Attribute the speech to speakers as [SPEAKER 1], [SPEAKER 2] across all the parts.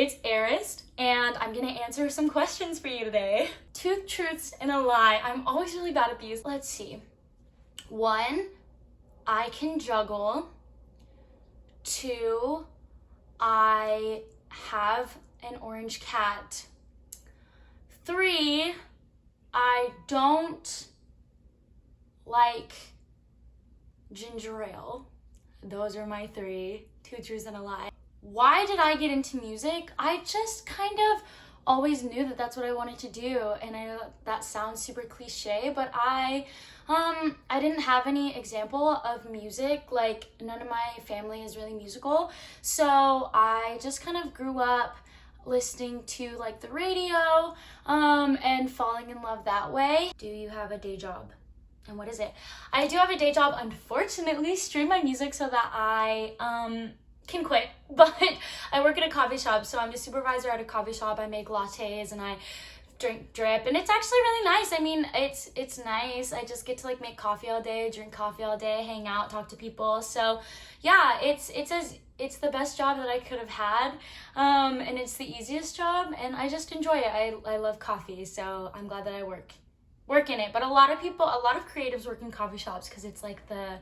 [SPEAKER 1] it's Eraste, and I'm gonna answer some questions for you today. 2 truths and a lie. I'm always really bad at these. Let's see. 1, I can juggle. 2, I have an orange cat. 3, I don't like ginger ale. Those are my 3. 2 truths and a lie. Why did I get into music? I just kind of always knew that that's what I wanted to do, and I know that sounds super cliche, but I didn't have any example of music. Like, none of my family is really musical, so I just kind of grew up listening to like the radio and falling in love that way. Do you have a day job? And what is it? I do have a day job, unfortunately, stream my music so that I can quit, but I work at a coffee shop, so I'm a supervisor at a coffee shop. I make lattes and I drink drip, and it's actually really nice. I mean, it's nice. I just get to like make coffee all day, drink coffee all day, hang out, talk to people. So yeah, it's the best job that I could have had, and it's the easiest job, and I just enjoy it. I love coffee, so I'm glad that I work in it. But a lot of creatives work in coffee shops because it's like the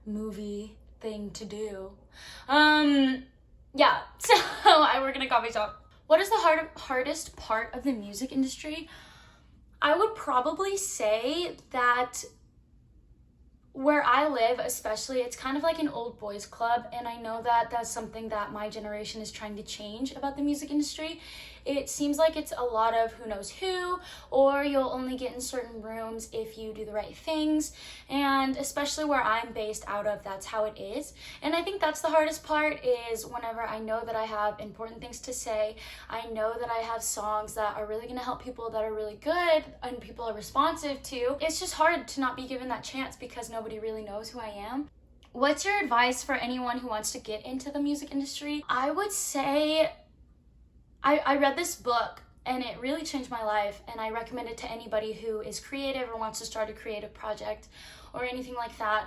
[SPEAKER 1] movie thing to do. Yeah, so I work in a coffee shop. What is the hardest part of the music industry? I would probably say that where I live, especially, it's kind of like an old boys club, and I know that that's something that my generation is trying to change about the music industry. It seems like it's a lot of who knows who, or you'll only get in certain rooms if you do the right things, and especially where I'm based out of, that's how it is. And I think that's the hardest part, is whenever I know that I have important things to say, I know that I have songs that are really gonna help people, that are really good and people are responsive to. It's just hard to not be given that chance because nobody really knows who I am. What's your advice for anyone who wants to get into the music industry? I would say I read this book and it really changed my life, and I recommend it to anybody who is creative or wants to start a creative project or anything like that.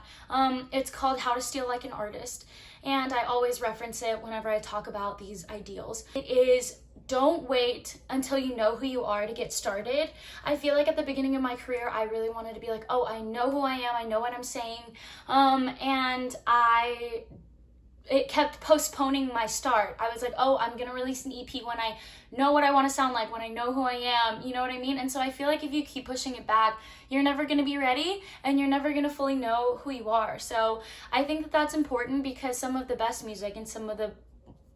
[SPEAKER 1] It's called How to Steal Like an Artist, and I always reference it whenever I talk about these ideals. It is, don't wait until you know who you are to get started. I feel like at the beginning of my career, I really wanted to be like, oh, I know who I am, I know what I'm saying, and it kept postponing my start. I was like, oh, I'm gonna release an EP when I know what I want to sound like, when I know who I am, you know what I mean? And so I feel like if you keep pushing it back, you're never gonna be ready, and you're never gonna fully know who you are. So I think that that's important, because some of the best music and some of the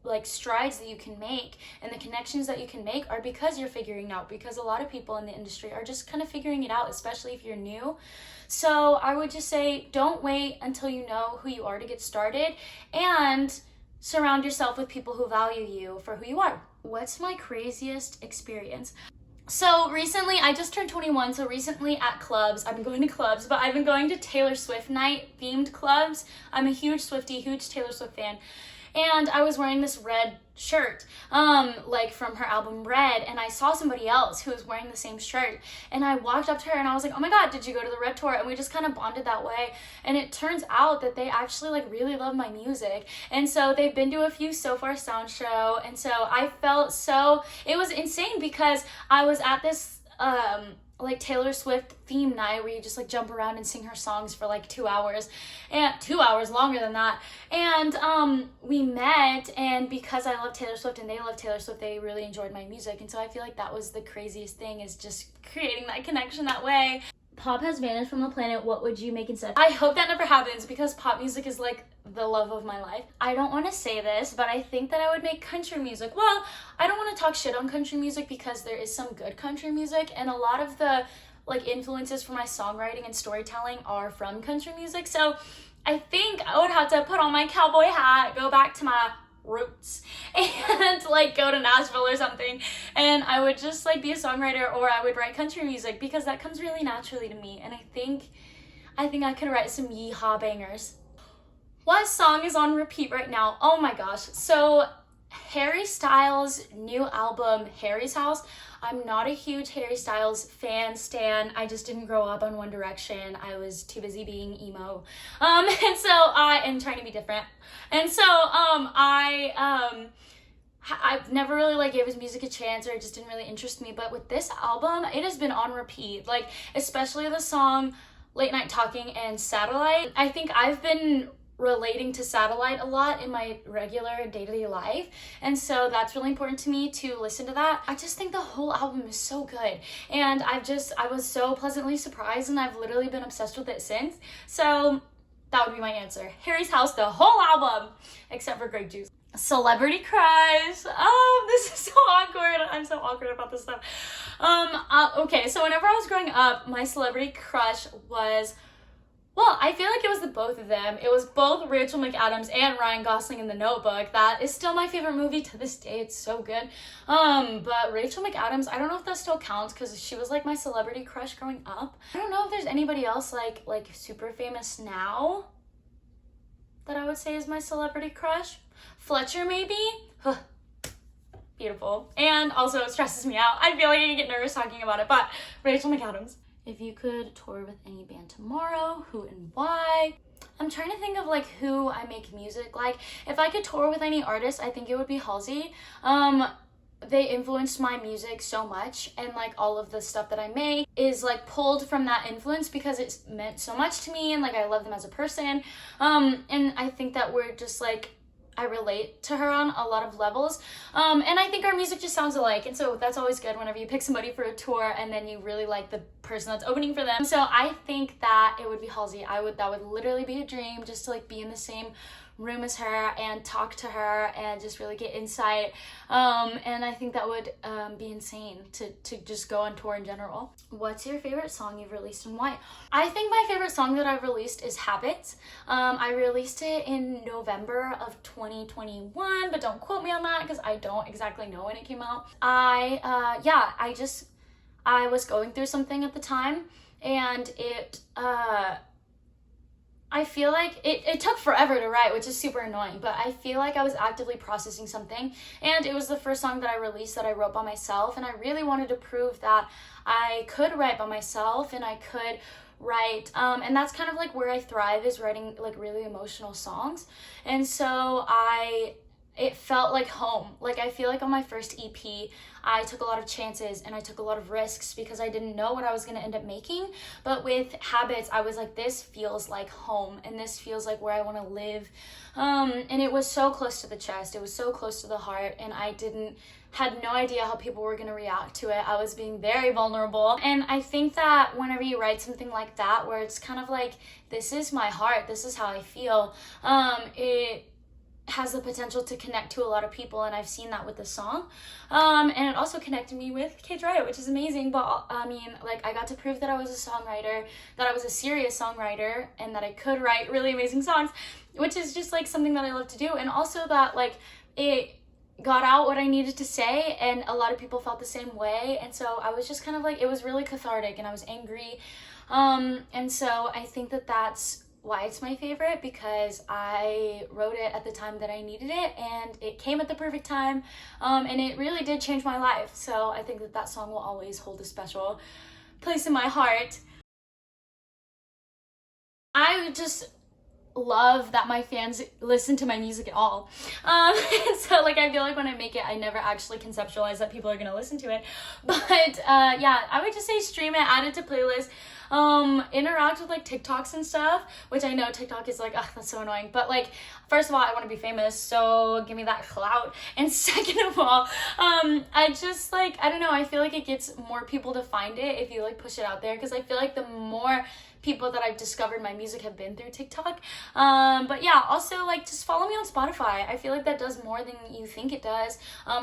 [SPEAKER 1] like strides that you can make and the connections that you can make are because you're figuring out, because a lot of people in the industry are just kind of figuring it out, especially if you're new. So I would just say, don't wait until you know who you are to get started, and surround yourself with people who value you for who you are. What's my craziest experience? So recently, I just turned 21, so recently at clubs, I've been going to clubs, but I've been going to Taylor Swift night themed clubs. I'm a huge Swiftie, huge Taylor Swift fan. And I was wearing this red shirt, like from her album Red, and I saw somebody else who was wearing the same shirt, and I walked up to her and I was like, oh my god, did you go to the Red tour? And we just kind of bonded that way, and it turns out that they actually like really love my music, and so they've been to a few So Far Sound show, and so I felt it was insane, because I was at this like Taylor Swift theme night where you just like jump around and sing her songs for like 2 hours, and 2 hours longer than that, and we met, and because I love Taylor Swift and they love Taylor Swift, they really enjoyed my music, and so I feel like that was the craziest thing, is just creating that connection that way. Pop has vanished from the planet, what would you make instead? I hope that never happens, because pop music is like the love of my life. I don't want to say this, but I think that I would make country music. Well, I don't want to talk shit on country music, because there is some good country music, and a lot of the like influences for my songwriting and storytelling are from country music. So I think I would have to put on my cowboy hat, go back to my roots, and like go to Nashville or something, and I would just like be a songwriter, or I would write country music, because that comes really naturally to me, and I think I could write some yeehaw bangers. What song is on repeat right now? Oh my gosh, so Harry Styles' new album, Harry's House. I'm not a huge Harry Styles stan. I just didn't grow up on One Direction. I was too busy being emo. And so I am trying to be different. And so I I've never really like gave his music a chance, or it just didn't really interest me. But with this album, it has been on repeat, like especially the song Late Night Talking and Satellite. I think I've been relating to Satellite a lot in my regular day-to-day life, and so that's really important to me to listen to that. I just think the whole album is so good, and I was so pleasantly surprised, and I've literally been obsessed with it since. So that would be my answer. Harry's House, the whole album, except for Grape Juice. Celebrity crush. Oh, this is so awkward. I'm so awkward about this stuff. Okay, so whenever I was growing up, my celebrity crush was, well, I feel like it was the both of them. It was both Rachel McAdams and Ryan Gosling in The Notebook. That is still my favorite movie to this day. It's so good. But Rachel McAdams, I don't know if that still counts because she was like my celebrity crush growing up. I don't know if there's anybody else like super famous now that I would say is my celebrity crush. Fletcher, maybe? Beautiful. And also it stresses me out. I feel like I get nervous talking about it, but Rachel McAdams. If you could tour with any band tomorrow, who and why? I'm trying to think of like who I make music like. If I could tour with any artist, I think it would be Halsey. They influenced my music so much, and like all of the stuff that I make is like pulled from that influence because it's meant so much to me, and like I love them as a person. And I think that we're just like, I relate to her on a lot of levels. And I think our music just sounds alike. And so that's always good whenever you pick somebody for a tour and then you really like the person that's opening for them. So I think that it would be Halsey. That would literally be a dream, just to like be in the same room as her and talk to her and just really get insight. And I think that would be insane to just go on tour in general. What's your favorite song you've released and why? I think my favorite song that I've released is Habits. I released it in November of 2021, but don't quote me on that because I don't exactly know when it came out. I was going through something at the time, and I feel like it took forever to write, which is super annoying, but I feel like I was actively processing something, and it was the first song that I released that I wrote by myself, and I really wanted to prove that I could write by myself and I could write, and that's kind of like where I thrive, is writing like really emotional songs. And so it felt like home. Like I feel like on my first EP, I took a lot of chances and I took a lot of risks because I didn't know what I was gonna end up making. But with Habits, I was like, this feels like home and this feels like where I wanna live. And it was so close to the chest, it was so close to the heart, and I had no idea how people were gonna react to it. I was being very vulnerable. And I think that whenever you write something like that, where it's kind of like, this is my heart, this is how I feel, it has the potential to connect to a lot of people, and I've seen that with the song. And it also connected me with Cage Riot, which is amazing. But I mean, like, I got to prove that I was a songwriter, that I was a serious songwriter, and that I could write really amazing songs, which is just like something that I love to do. And also that like it got out what I needed to say, and a lot of people felt the same way. And so I was just kind of like, it was really cathartic, and I was angry. And so I think that that's why it's my favorite, because I wrote it at the time that I needed it, and it came at the perfect time, and it really did change my life. So I think that that song will always hold a special place in my heart. I just love that my fans listen to my music at all. So like I feel like when I make it, I never actually conceptualize that people are gonna listen to it. But yeah, I would just say stream it, add it to playlists, interact with like TikToks and stuff, which I know TikTok is like, ugh, that's so annoying. But like, first of all, I want to be famous, so give me that clout. And second of all, I just like, I don't know, I feel like it gets more people to find it if you like push it out there, because I feel like the more people that I've discovered my music have been through TikTok. But yeah, also like just follow me on Spotify. I feel like that does more than you think it does.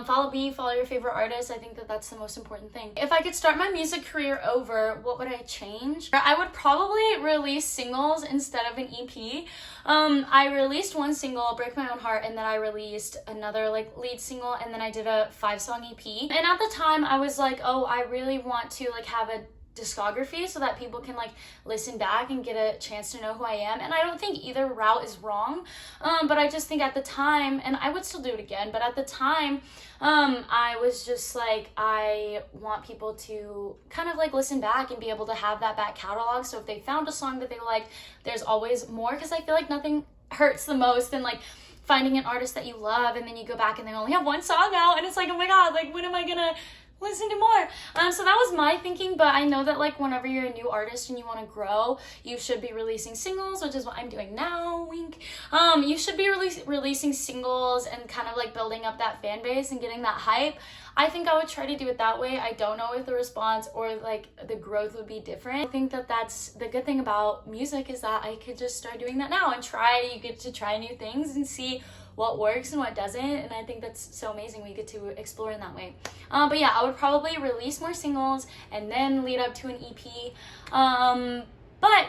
[SPEAKER 1] Follow me, follow your favorite artists. I think that that's the most important thing. If I could start my music career over, what would I change? I would probably release singles instead of an EP. I released one single, Break My Own Heart, and then I released another like lead single, and then I did a 5-song EP. And at the time I was like, oh, I really want to like have a discography so that people can like listen back and get a chance to know who I am. And I don't think either route is wrong, but I just think at the time, and I would still do it again, but at the time I was just like, I want people to kind of like listen back and be able to have that back catalog, so if they found a song that they liked, there's always more, because I feel like nothing hurts the most than like finding an artist that you love and then you go back and they only have one song out and it's like, oh my god, like when am I gonna listen to more? So that was my thinking, but I know that like whenever you're a new artist and you want to grow, you should be releasing singles, which is what I'm doing now, wink. You should be releasing singles and kind of like building up that fan base and getting that hype. I think I would try to do it that way. I don't know if the response or like the growth would be different. I think that that's the good thing about music, is that I could just start doing that now and you get to try new things and see what works and what doesn't, and I think that's so amazing. We get to explore in that way. But yeah, I would probably release more singles and then lead up to an EP. But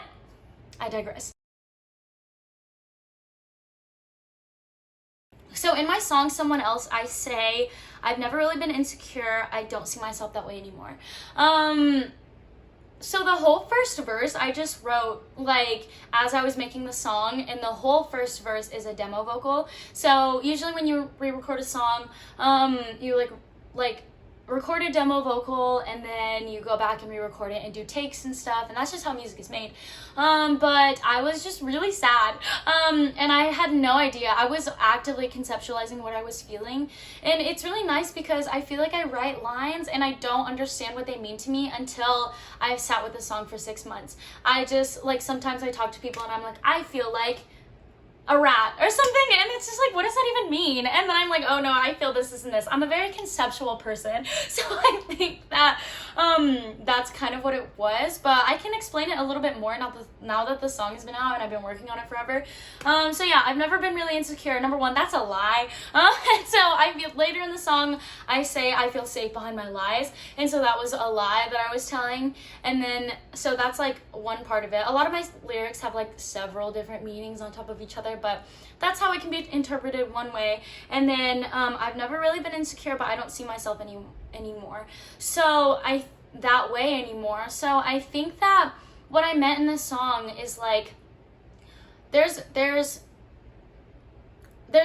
[SPEAKER 1] I digress. So in my song Someone Else, I say I've never really been insecure. I don't see myself that way anymore. So the whole first verse I just wrote like as I was making the song, and the whole first verse is a demo vocal. So usually when you re-record a song, you like record a demo vocal and then you go back and re-record it and do takes and stuff, and that's just how music is made. But I was just really sad, and I had no idea. I was actively conceptualizing what I was feeling, and it's really nice because I feel like I write lines and I don't understand what they mean to me until I've sat with the song for 6 months. I just like, sometimes I talk to people and I'm like, I feel like a rat or something, and it's just like, what does that even mean? And then I'm like, oh no, I feel this and this. I'm a very conceptual person, so I think that that's kind of what it was, but I can explain it a little bit more now that the song has been out and I've been working on it forever. So yeah, I've never been really insecure. Number one, that's a lie. And so I feel later in the song I say I feel safe behind my lies, and so that was a lie that I was telling. And then so that's like one part of it. A lot of my lyrics have like several different meanings on top of each other, but that's how it can be interpreted one way. And then I've never really been insecure, but I don't see myself anymore. So that way anymore. So I think that what I meant in this song is like, there's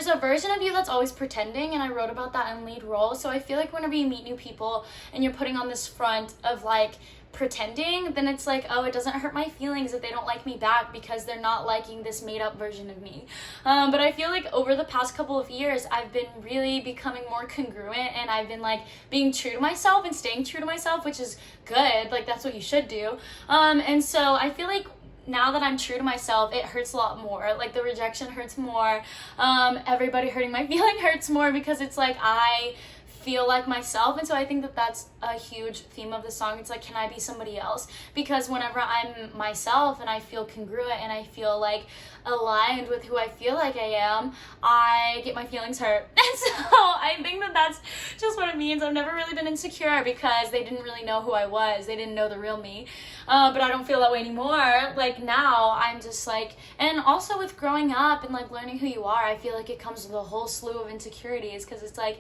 [SPEAKER 1] a version of you that's always pretending, and I wrote about that in lead role. So I feel like whenever you meet new people and you're putting on this front of like pretending, then it's like, oh, it doesn't hurt my feelings if they don't like me back because they're not liking this made up version of me. But I feel like over the past couple of years I've been really becoming more congruent, and I've been like being true to myself and staying true to myself, which is good. Like that's what you should do. And so I feel like now that I'm true to myself, it hurts a lot more. Like the rejection hurts more. Everybody hurting my feeling hurts more, because it's like I feel like myself. And so I think that that's a huge theme of the song. It's like, can I be somebody else? Because whenever I'm myself and I feel congruent and I feel like aligned with who I feel like I am, I get my feelings hurt. And so I think that that's just what it means. I've never really been insecure because they didn't really know who I was. They didn't know the real me. But I don't feel that way anymore. Like now I'm just like, and also with growing up and like learning who you are, I feel like it comes with a whole slew of insecurities, because it's like,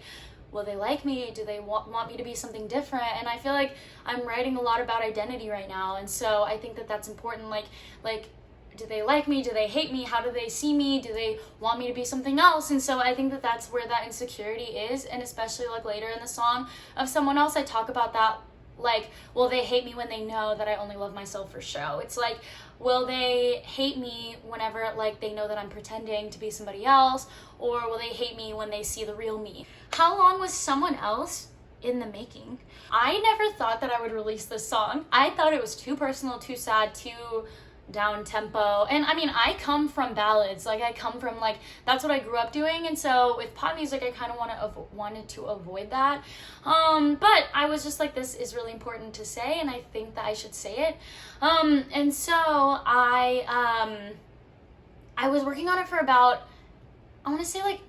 [SPEAKER 1] will they like me? Do they want me to be something different? And I feel like I'm writing a lot about identity right now, and so I think that that's important. Like do they like me? Do they hate me? How do they see me? Do they want me to be something else? And so I think that that's where that insecurity is. And especially like later in the song of Someone Else, I talk about that. Like, will they hate me when they know that I only love myself for show? It's like, will they hate me whenever like they know that I'm pretending to be somebody else? Or will they hate me when they see the real me? How long was Someone Else in the making? I never thought that I would release this song. I thought it was too personal, too sad, too down tempo. And I mean, I come from ballads. Like I come from like, that's what I grew up doing. And so with pop music, I kind of wanted to avoid that. But I was just like, this is really important to say, and I think that I should say it. And so I was working on it for about, I want to say like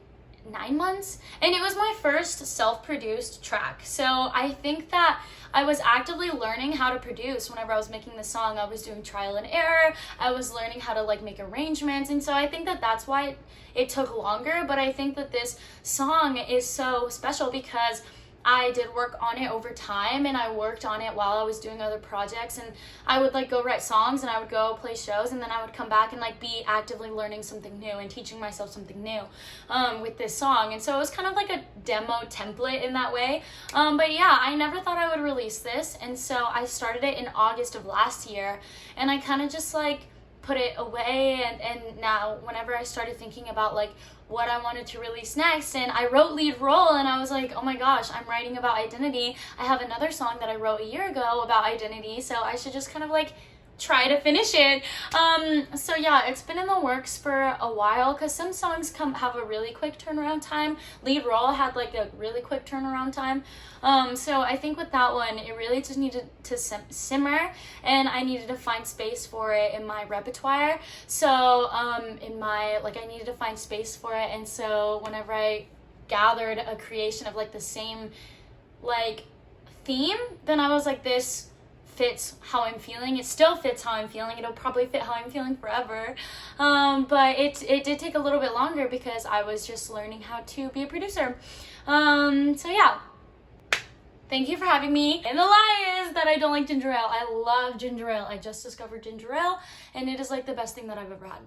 [SPEAKER 1] 9 months, and it was my first self-produced track. So I think that I was actively learning how to produce. Whenever I was making the song, I was doing trial and error. I was learning how to like make arrangements, and so I think that that's why it took longer. But I think that this song is so special because I did work on it over time, and I worked on it while I was doing other projects, and I would like go write songs and I would go play shows, and then I would come back and like be actively learning something new and teaching myself something new with this song. And so it was kind of like a demo template in that way. But yeah, I never thought I would release this, and so I started it in August of last year, and I kind of just like put it away, and now whenever I started thinking about like what I wanted to release next, and I wrote lead role, and I was like, oh my gosh, I'm writing about identity. I have another song that I wrote a year ago about identity, so I should just kind of like try to finish it. So yeah, it's been in the works for a while, because some songs have a really quick turnaround time. Lead role had like a really quick turnaround time. So I think with that one, it really just needed to simmer, and I needed to find space for it in my repertoire. So I needed to find space for it, and so whenever I gathered a creation of like the same like theme, then I was like, this fits how I'm feeling. It still fits how I'm feeling. It'll probably fit how I'm feeling forever. But it did take a little bit longer because I was just learning how to be a producer. So yeah. Thank you for having me. And the lie is that I don't like ginger ale. I love ginger ale. I just discovered ginger ale, and it is like the best thing that I've ever had.